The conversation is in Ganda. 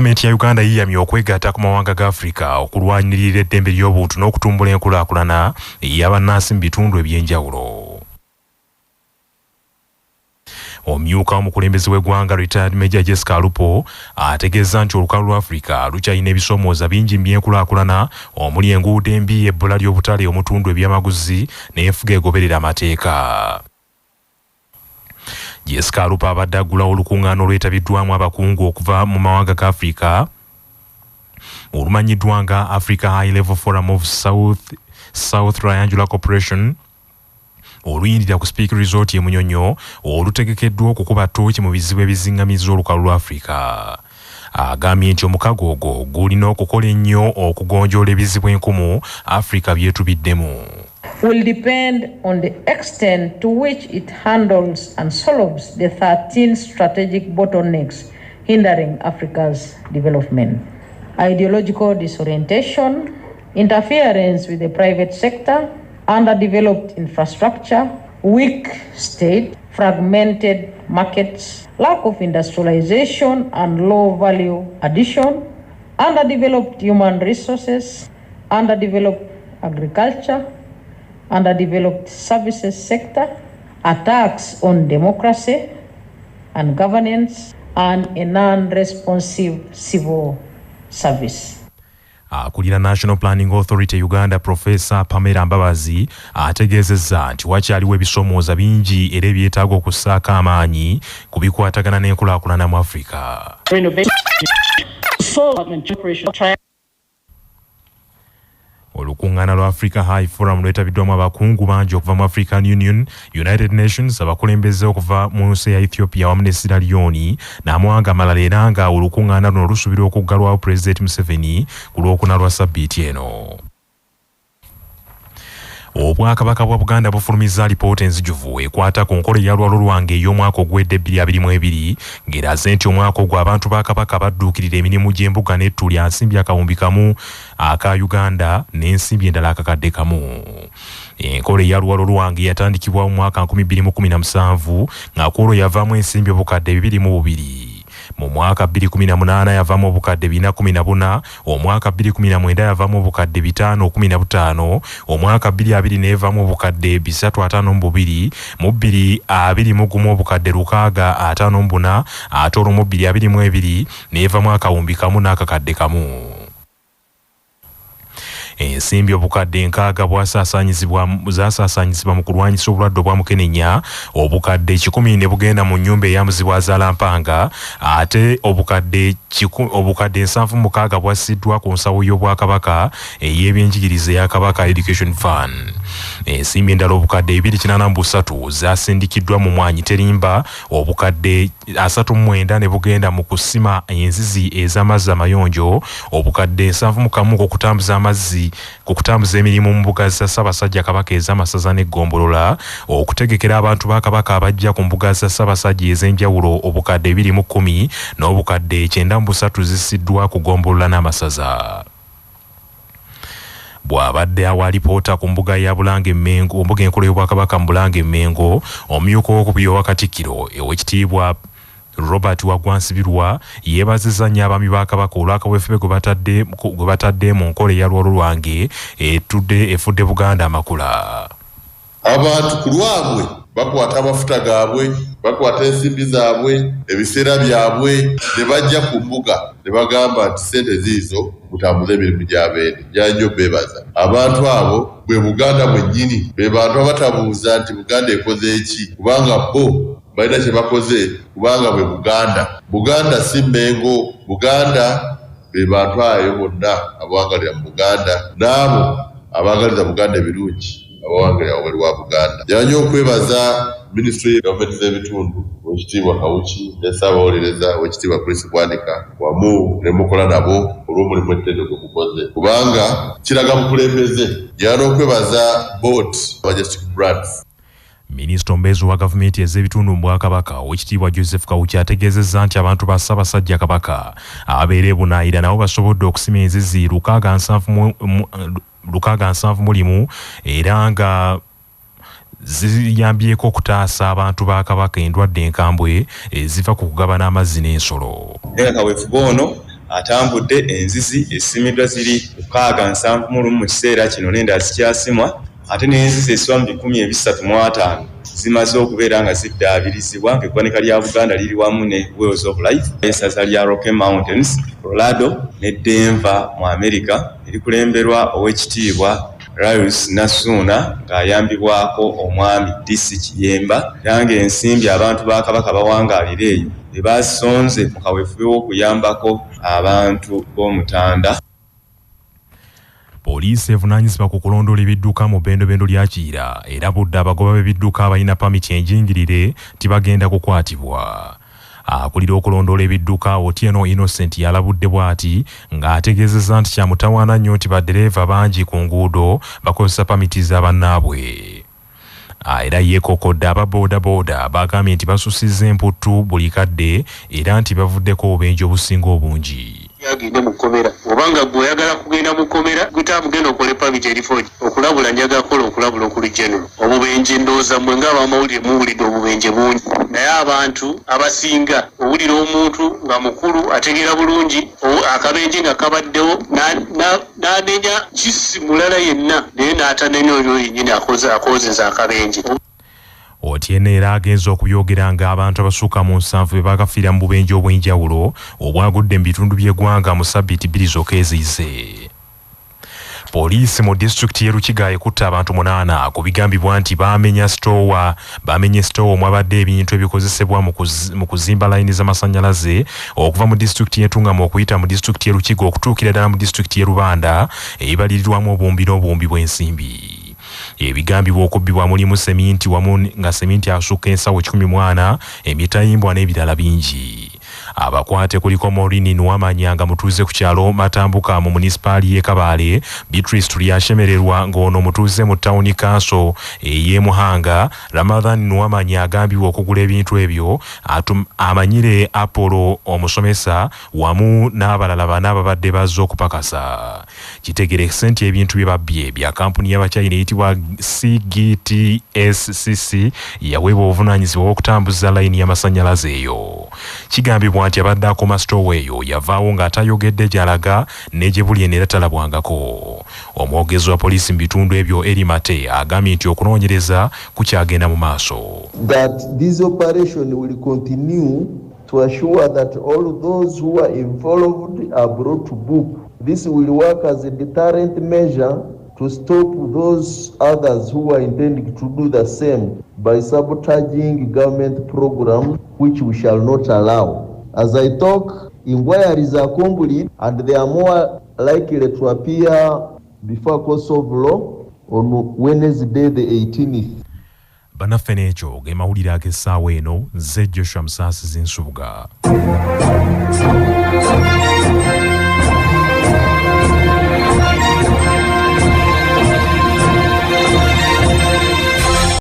Gavumenti ya Uganda yeyamye okwegatta ku mawanga ga Africa okulwanirira eddembe ly'obuntu n'okutumbula enkulaakulana y'abannansi mu bitundu eby'enjawulo. Omumyuka w'omukulembeze w'eggwanga Retired Major Jessica Alupo ategeeza nti olukalu lwa Africa lukyalina ebisoomooza bingi mu byenkulaakulana omuli enguudo embi, ebbula ly'obutale, omutundu ebyamaguzi n'enfuga egoberera amateeka. Jessica Alupo abadde aggulawo olukuŋŋaana olwetabiddwamu abakungu okuva mu mawanga ga Africa olumanyiddwa nga Africa High Level Forum of South Triangular Cooperation oluyingira ku Speak Resort e Munyonyo olutegekeddwa okukuba ttooki mu bizibu ebizingamizza olukalu lwa Africa. Agambye nti omukago ogwo gulina okukola ennyo okugonjoola ebizibu enkumu Africa byetubiddemu. Will depend on the extent to which it handles and solves the 13 strategic bottlenecks hindering Africa's development. Ideological disorientation, interference with the private sector, underdeveloped infrastructure, weak state, fragmented markets, lack of industrialization and low value addition, underdeveloped human resources, underdeveloped agriculture, underdeveloped services sector, attacks on democracy and governance, and a non-responsive civil service. Akulira National Planning Authority Uganda Professor Pamela Mbabazi ategeezezza nti wakyaliwo ebisoomooza bingi era ebyetaaga okussaako amaanyi ku bikwatagana n'enkulaakulana mu Africa. Olukuŋŋaana lwa Africa High Forum lwetabiddwamu abakungu bangi okuva mu African Union, United Nations, abakulembeze okuva mu nsi ya Ethiopia wamu ne Sierra Leone n'amawanga amalala era nga olukuŋŋaana luno lusuubirwa okuggalwawo President Museveni ku Lwokuna lwa Ssabbiiti eno. Obwakabaka bwa Buganda bufulumizza alipoota enzijuvu ekwata ku nkola ya lwalo lwange ey'omwaka ogwedde 2022 ng'eraze nti omwaka ogwo abantu ba Kabaka badduukirira emirimu gy'embuga n'ettu lya nsimbi akawumbi kamu aka Uganda n'ensimbi endala akakadde kamu. Enkola ya lwalo lwange yatandikibwa mu mwaka 2017 nga kwolwo yavaamu ensimbi obukadde 22. Mu mwaka 2018 yavaamu obukadde 414, omwaka 2019 yavaamu obukadde 515, omwaka 2020 n'evaamu obukadde 352, mu 2021 obukadde 654, ate olwo mu 2022 n'evaamu akawumbi kamu n'akakadde kamu. Ensimbi obukadde 6 zasaasaanyizibwa mu kulwanyisa obulwadde obwa mukenenya, obukadde 10 ne bugenda mu nnyumba eyamuzibwa Azaalampanga, ate obukadde 76 bwassiddwa ku nsawo y'Obwakabaka ey'ebyenjigiriza eya Kabaka Education Fund. Ensimbi endala obukadde 283 zasindikiddwa mu Mwanyi Terimba, obukadde 39 ne bugenda mu kusima enzizi ez'amazzi amayonjo, obukadde 71 ku kutambuza emirimu mu mbuga za Ssaabasajja Kabaka ez'amasaza n'eggombolola, okutegekera abantu ba Kabaka abajja ku mbuga za Ssaabasajja ez'enjawulo obukadde 210 n'obukadde 93 zissiddwa ku ggombolola n'amasaza. Bw'abadde awa alipoota ku mbuga ya Bulange Mmengo, mbuga enkulu y'Obwakabaka mu Bulange Mmengo, omumyuka w'okubiri owa Katikkiro Oweekitiibwa Robert Wagwansibirwa yeebazizza nnyo abaami ba Kabaka olw'akaweefube gwe batadde mu nkola ya lwalo lwange efudde Buganda amakula. Abantu ku lwabwe bakwata amafuta gaabwe, bakwata ensimbi zaabwe, ebiseera byabwe, ne bajja ku mbuga ne bagamba nti ssente ziizo mutambuze emirimu gy'abeene. Jjanjo beebaza. Abantu abo bwe Buganda bwennyini, be bantu abatabuuza nti Buganda ekoze eki, kubanga bo balina kye bakoze, kubanga bwe Buganda. Buganda si Mmengo. Buganda be bantu ayo bonna abawangalira mu Buganda n'abo abaagaliza Buganda ebirungi abawangalira obweru bwa Buganda. Jjanjo okwebaza Minisitule y'Egavumenti z'Ebitundu, Oweekitiibwa Kawuki ne Ssaabawolereza Oweekitiibwa Chris Bwanika wamu ne mukola nabo olw'omulimu ettendo gwe mukoze, kubanga kiraga bukulembeze. Jjana okwebaza board Majestic Brands. Minisita omubeezi wa gavumenti ez'ebitundu mu Bwakabaka Oweekitiibwa Joseph Kawuki ategeezezza nti abantu ba Ssaabasajja Kabaka ababeera e Bunaayira nabo basobodde okusima enzizi 670 era nga ziyambyeko okutaasa abantu ba Kabaka endwadde enkambwe eziva ku kugabana amazzi n'ensolo. Kaweefube ono atambudde enzizi esimiddwa ziri 671 mu kiseera kino n'endala zikyasimwa ate n'enzizi eswa mu 335 zimaze okubeera nga ziddaabirizibwa ng'eggwanika lya Buganda liri wamu ne Wheels of Life essaza lya Rocky Mountains, Colorado ne Denver mu America erikulemberwa ow'ekitiibwa Rayus Nasuna ng'ayambibwako omwami DC Kiyemba era ng'ensimbi abantu ba Kabaka bawangaalira eyo ebasonze mu kaweefube w'okuyambako abantu b'Omutanda. Poliisi evunaanyizibwa ku kulondoola ebidduka mu bbendobendo lya Kiyira era budde abagoba b'ebidduka abalina pamiti enjingirire tibagenda kukwatibwa. Akulira okulondoola ebidduka Otieno Innocent yalabudde bw'ati ng'ategeezezza nti kyamutawaana nnyo nti baddereeva bangi ku nguudo bakozesa pamiti za bannaabwe. Era yeekokodde aba boodabooda bagambye nti basusizza emputtu buli kadde era nti bavuddeko obubenje obusinga obungi. Yagende mu kkomera obanga gwe oyagala kugenda mu kkomera gutamugenda okola pamiti erifoji okulabula njagala kola okulabula okulijjeno obubenje ndowooza mmwe ng'abamawulire muwulidde obubenje bungi naye abantu abasinga owulira omuntu nga mukulu ategeera bulungi akabenje nga kabaddewo n'anenya kisi mulala yenna naye n'atanenya oyo yennyini akozesa akabenje. Otieno era agenze okubyogera ng'abantu abasukka mu 7 be bakafiira mu bubenje obw'enjawulo obwagudde mu bitundu by'eggwanga mu ssabbiiti 2 zokka eziyize. Poliisi mu disitulikiti y'e Lukiga ekutte abantu 8 ku bigambibwa nti bamenye sitoowa omwabadde ebintu ebikozesebwa mu kuzimba layini z'amasannyalaze okuva mu disitulikiti y'Entungamu okuyita mu disitulikiti y'e Lukiga okutuukira ddala mu disitulikiti y'e Rubanda ebibalirirwamu obumbi n'obumbi bw'ensimbi. Ebigambibwa okubbibwa mulimu seminti wamu nga seminti asukka ensawo 14, emitayimbwa n'ebirala bingi. Abakwate kuliko Morini Nwamanya nga mutuuze ku kyalo Matambuka mu munisipaali y'e Kabale, Beatrice Tulyashemererwa ng'ono mutuuze mu tawuni kanso ey'e Muhanga, Ramadhan Nwamanya agambibwa okugula ebintu ebyo amanyire Apollo omusomesa wamu n'abalala 4 ababadde bazze okupakasa. Kitegerekese nti ebintu bye babbye bya kampuni y'Abachina eyitibwa CGTSCC yaweebwa obuvunaanyizibwa bw'okutambuza layini y'amasannyalaze eyo. Kigambibwa nti abadde akoma sitoowa eyo yavaawo ng'atayogedde gy'alaga ne gye buli era talabwangako. Omwogezi wa poliisi mu bitundu ebyo Eri Mate agambye nti okunoonyereza kukyagenda mu maaso. That this operation will continue to assure that all those who are involved are brought to book. This will work as a deterrent measure to stop those others who are intending to do the same by sabotaging government programs, which we shall not allow. As I talk, inquiries are complete and they are more likely to appear before course of law on Wednesday the 18th. Banaffe n'ekyo ge mawulire ag'essaawa eno, nze Joshua Musaasizi Nsubuga.